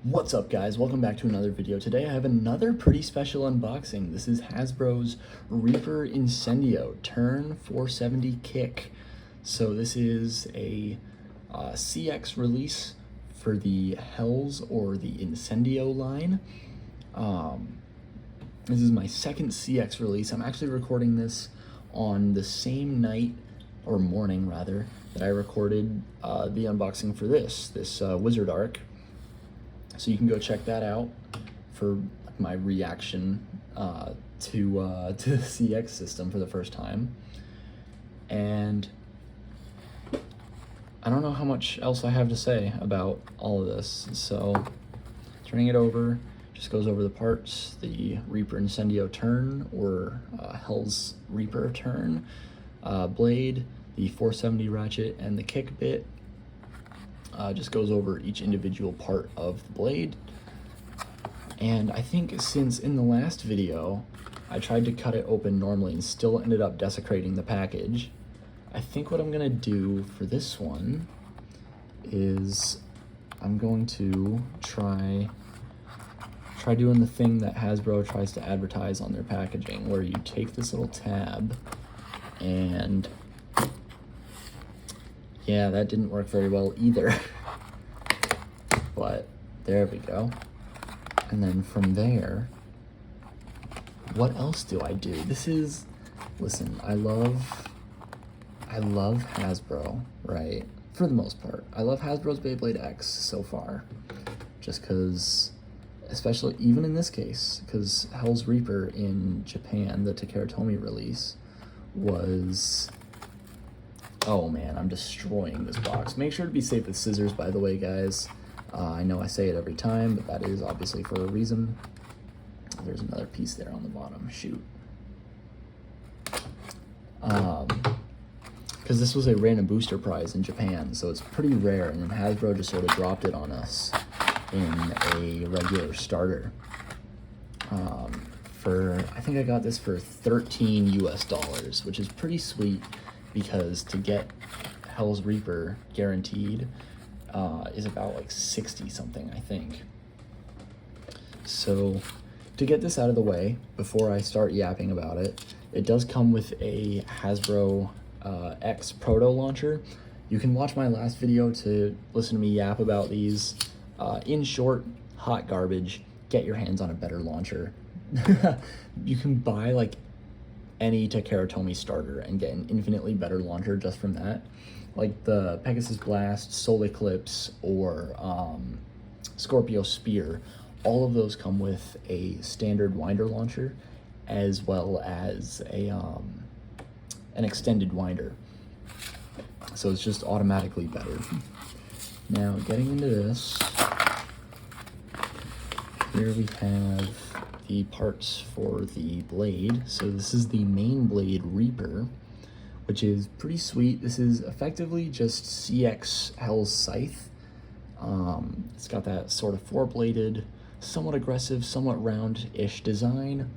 What's up, guys? Welcome back to another video. Today I have another pretty special unboxing. This is Hasbro's Reaper Incendio Turn 470 Kick. So this is a CX release for the Hells or the Incendio line. This is my second CX release. I'm actually recording this on the same night, or morning rather, that I recorded the unboxing for this Wizard Arc. So you can go check that out for my reaction to the CX system for the first time. And I don't know how much else I have to say about all of this. So turning it over, just goes over the parts, the Reaper Incendio turn, or HellsReaper turn, blade, the 470 ratchet, and the kick bit. Just goes over each individual part of the blade. And I think since in the last video I tried to cut it open normally and still ended up desecrating the package, I think what I'm gonna do for this one is I'm going to try doing the thing that Hasbro tries to advertise on their packaging, where you take this little tab and yeah, that didn't work very well either. But there we go. And then from there, what else do I do? Listen, I love Hasbro, right? For the most part. I love Hasbro's Beyblade X so far. Just because, especially even in this case, because HellsReaper in Japan, the Takeratomi release, was... Oh man, I'm destroying this box. Make sure to be safe with scissors, by the way, guys. I know I say it every time, but that is obviously for a reason. There's another piece there on the bottom. Shoot. Because this was a random booster prize in Japan, so it's pretty rare, and then Hasbro just sort of dropped it on us in a regular starter. I think I got this for $13 US, which is pretty sweet, because to get HellsReaper guaranteed is about like 60 something, I think. So to get this out of the way before I start yapping about it, it does come with a Hasbro X Proto launcher. You can watch my last video to listen to me yap about these. In short, hot garbage. Get your hands on a better launcher. You can buy like any Takeratomi starter and get an infinitely better launcher just from that. Like the Pegasus Blast, Soul Eclipse, or Scorpio Spear, all of those come with a standard winder launcher as well as a an extended winder. So it's just automatically better. Now getting into this, here we have the parts for the blade. So this is the main blade Reaper, which is pretty sweet. This is effectively just CX Hell's Scythe. It's got that sort of four-bladed, somewhat aggressive, somewhat round-ish design.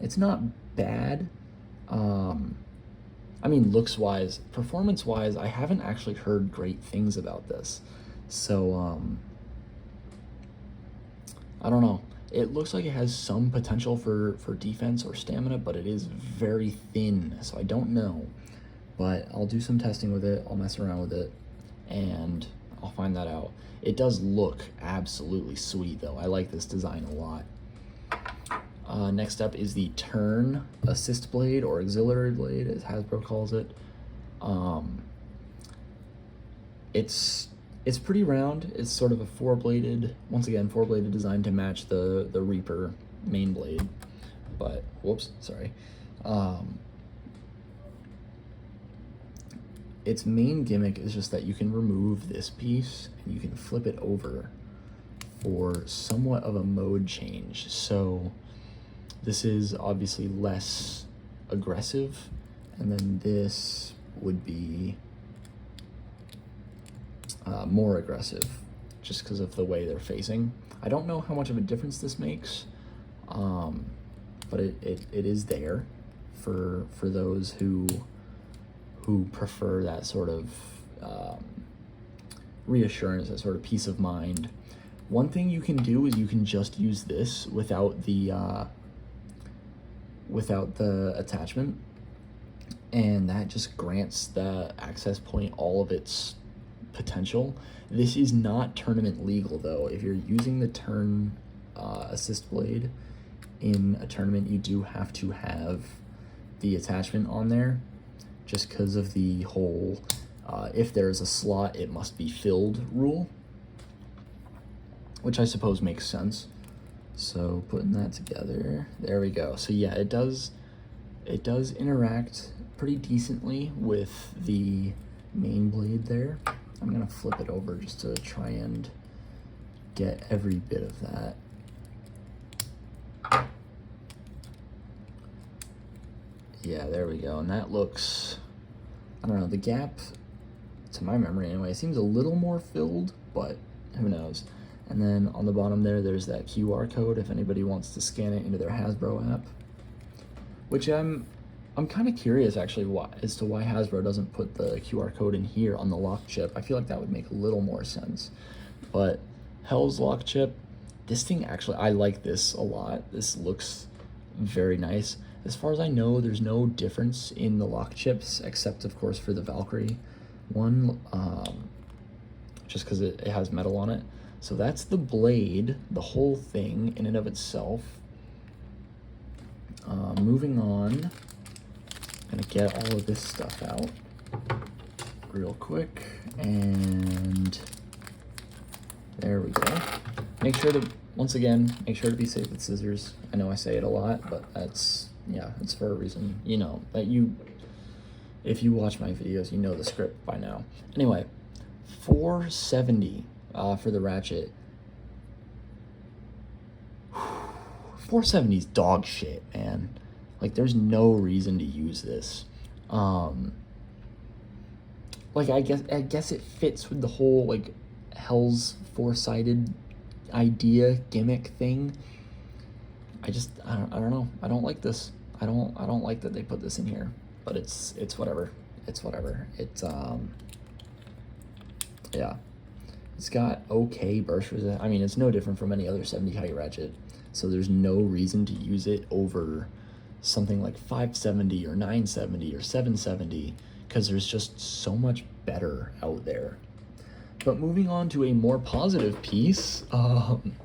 It's not bad. I mean, looks-wise, performance-wise, I haven't actually heard great things about this. So, I don't know. It looks like it has some potential for defense or stamina, but it is very thin, so I don't know. But I'll do some testing with it, I'll mess around with it, and I'll find that out. It does look absolutely sweet, though. I like this design a lot. Next up is the Turn Assist Blade, or Auxiliary Blade, as Hasbro calls it. It's pretty round. It's sort of a four-bladed, once again, four-bladed design to match the Reaper main blade. But, whoops, sorry. Its main gimmick is just that you can remove this piece and you can flip it over for somewhat of a mode change. So this is obviously less aggressive, and then this would be more aggressive, just because of the way they're facing. I don't know how much of a difference this makes, but it is there for those who prefer that sort of reassurance, that sort of peace of mind One thing you can do is you can just use this without the attachment, and that just grants the access point all of its potential. This is not tournament legal though. If you're using the turn assist blade in a tournament, you do have to have the attachment on there, just because of the whole if there's a slot it must be filled rule, which I suppose makes sense. So putting that together, there we go. So yeah, it does interact pretty decently with the main blade there. I'm gonna flip it over just to try and get every bit of that. Yeah, there we go. And that looks, I don't know, the gap, to my memory anyway, seems a little more filled, but who knows. And then on the bottom there, there's that QR code if anybody wants to scan it into their Hasbro app, which I'm kind of curious actually as to why Hasbro doesn't put the QR code in here on the lock chip. I feel like that would make a little more sense. But Hell's lock chip, this thing actually, I like this a lot. This looks very nice. As far as I know, there's no difference in the lock chips, except of course for the Valkyrie one, just because it has metal on it. So that's the blade, the whole thing in and of itself. Moving on, I'm gonna get all of this stuff out real quick, and there we go. Make sure to, once again, make sure to be safe with scissors. I know I say it a lot, but that's, yeah, it's for a reason. You know, that if you watch my videos, you know the script by now. Anyway, $470 for the ratchet. $470 is dog shit, man. Like, there's no reason to use this. Like, I guess it fits with the whole, like, Hell's four-sided idea gimmick thing. I don't know. I don't like this. I don't like that they put this in here, but it's whatever. It's whatever. It's yeah. It's got okay burst resistance. I mean, it's no different from any other 70 height ratchet, so there's no reason to use it over something like 570 or 970 or 770, because there's just so much better out there. But moving on to a more positive piece, I'm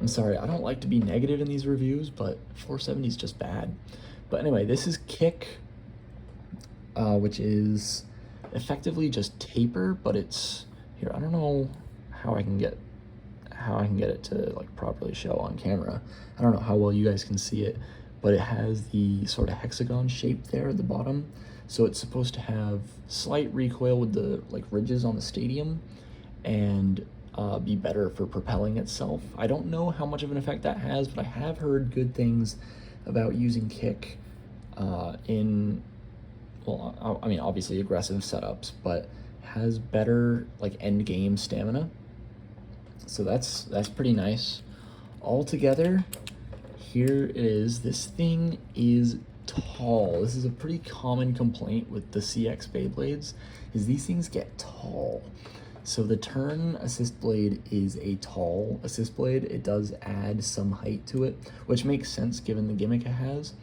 sorry, I don't like to be negative in these reviews, but 470 is just bad. But anyway, this is Kick, which is effectively just taper, but it's, here, I don't know how I can get it to like properly show on camera. I don't know how well you guys can see it, but it has the sort of hexagon shape there at the bottom. So it's supposed to have slight recoil with the like ridges on the stadium, and be better for propelling itself. I don't know how much of an effect that has, but I have heard good things about using Kick in, well, I mean, obviously aggressive setups, but has better like end game stamina. So that's pretty nice. Altogether, here it is. This thing is tall. This is a pretty common complaint with the CX Beyblades, is these things get tall. So the turn assist blade is a tall assist blade. It does add some height to it, which makes sense given the gimmick it has.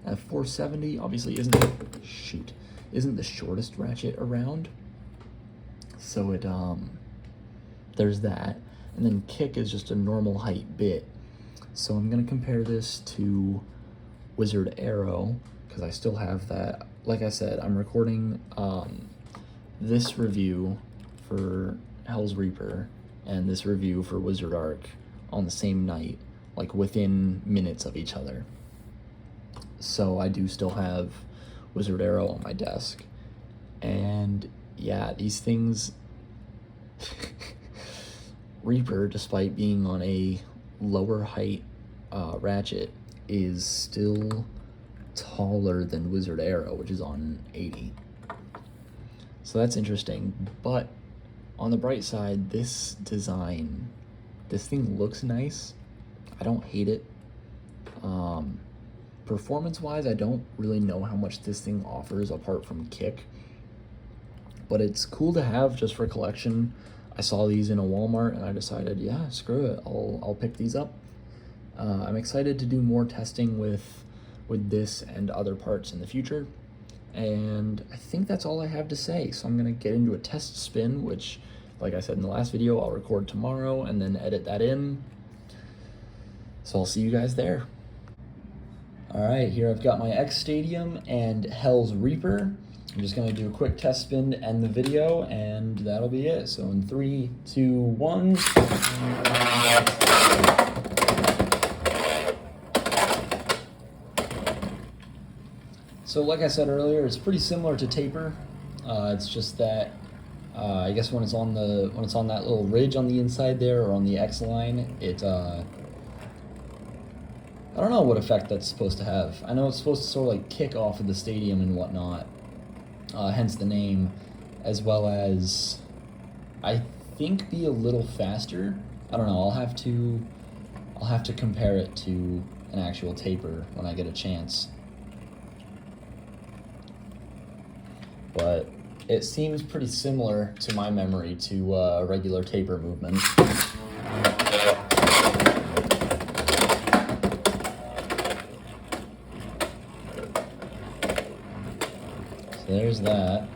470 obviously isn't the shortest ratchet around, so it there's that. And then Kick is just a normal height bit. So I'm gonna compare this to Wizard Arrow, because I still have that. Like I said, I'm recording this review for HellsReaper and this review for Wizard Arc on the same night, like within minutes of each other. So I do still have Wizard Arrow on my desk. And yeah, these things, Reaper, despite being on a lower height ratchet, is still taller than Wizard Arrow, which is on 80. So that's interesting. But on the bright side, this design, this thing looks nice. I don't hate it. Performance-wise, I don't really know how much this thing offers apart from Kick, but it's cool to have just for collection. I saw these in a Walmart and I decided, yeah, screw it, I'll pick these up. I'm excited to do more testing with this and other parts in the future. And I think that's all I have to say. So I'm gonna get into a test spin, which, like I said in the last video, I'll record tomorrow and then edit that in. So I'll see you guys there. All right, here I've got my X Stadium and HellsReaper. I'm just gonna do a quick test spin to end the video, and that'll be it. So in 3, 2, 1. So like I said earlier, it's pretty similar to taper. It's just that I guess when it's on that little ridge on the inside there, or on the X line, it I don't know what effect that's supposed to have. I know it's supposed to sort of like kick off of the stadium and whatnot, hence the name, as well as I think be a little faster. I don't know. I'll have to compare it to an actual taper when I get a chance. But it seems pretty similar to my memory to a regular taper movement. So there's that.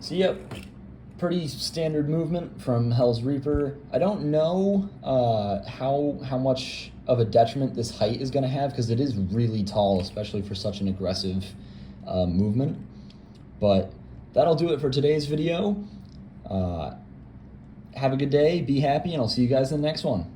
So yep, pretty standard movement from HellsReaper. I don't know how much of a detriment this height is going to have, because it is really tall, especially for such an aggressive movement. But that'll do it for today's video. Have a good day, be happy, and I'll see you guys in the next one.